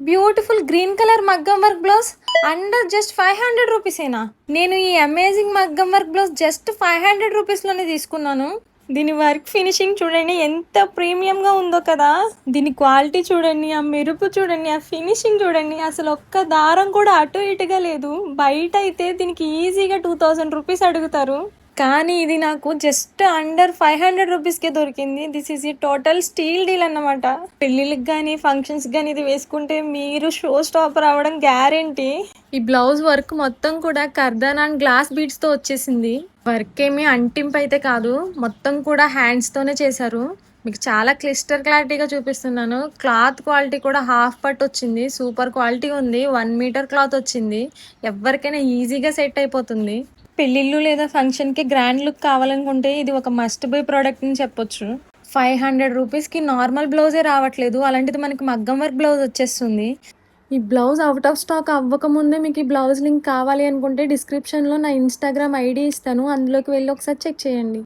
Beautiful green colour మగ్గం work blouse under just 500 రూపీసేనా? నేను ఈ అమేజింగ్ మగ్గం వర్క్ బ్లౌజ్ జస్ట్ 500 రూపీస్లోనే తీసుకున్నాను. దీని వర్క్ ఫినిషింగ్ చూడండి ఎంత ప్రీమియంగా ఉందో కదా. దీని క్వాలిటీ చూడండి, ఆ మెరుపు చూడండి, ఆ ఫినిషింగ్ చూడండి. అసలు ఒక్క దారం కూడా అటు ఇటుగా లేదు. బయట అయితే దీనికి ఈజీగా 2000 రూపీస్ అడుగుతారు, కానీ ఇది నాకు జస్ట్ అండర్ 500 రూపీస్కే దొరికింది. దిస్ ఈజ్ ఈ టోటల్ స్టీల్ డీల్ అన్నమాట. పెళ్ళిళ్ళకి కానీ ఫంక్షన్స్కి కానీ ఇది వేసుకుంటే మీరు షో స్టాపర్ అవ్వడం గ్యారెంటీ. ఈ బ్లౌజ్ వర్క్ మొత్తం కూడా కర్దాన్ అండ్ గ్లాస్ బీడ్స్తో వచ్చేసింది. వర్క్ ఏమి అంటింపు అయితే కాదు, మొత్తం కూడా హ్యాండ్స్తోనే చేశారు. మీకు చాలా క్లియర్గా చూపిస్తున్నాను. క్లాత్ క్వాలిటీ కూడా హాఫ్ పట్ వచ్చింది, సూపర్ క్వాలిటీ ఉంది. 1 మీటర్ క్లాత్ వచ్చింది, ఎవరికైనా ఈజీగా సెట్ అయిపోతుంది. పెళ్ళిళ్ళు లేదా ఫంక్షన్కి గ్రాండ్ లుక్ కావాలనుకుంటే ఇది ఒక మస్ట్ బై ప్రోడక్ట్ అని చెప్పొచ్చు. 500 రూపీస్కి నార్మల్ బ్లౌజే రావట్లేదు, అలాంటిది మనకి మగ్గం వర్క్ బ్లౌజ్ వచ్చేస్తుంది. ఈ బ్లౌజ్ అవుట్ ఆఫ్ స్టాక్ అవ్వకముందే మీకు ఈ బ్లౌజ్ లింక్ కావాలి అనుకుంటే డిస్క్రిప్షన్లో నా ఇన్స్టాగ్రామ్ ఐడి ఇస్తాను, అందులోకి వెళ్ళి ఒకసారి చెక్ చేయండి.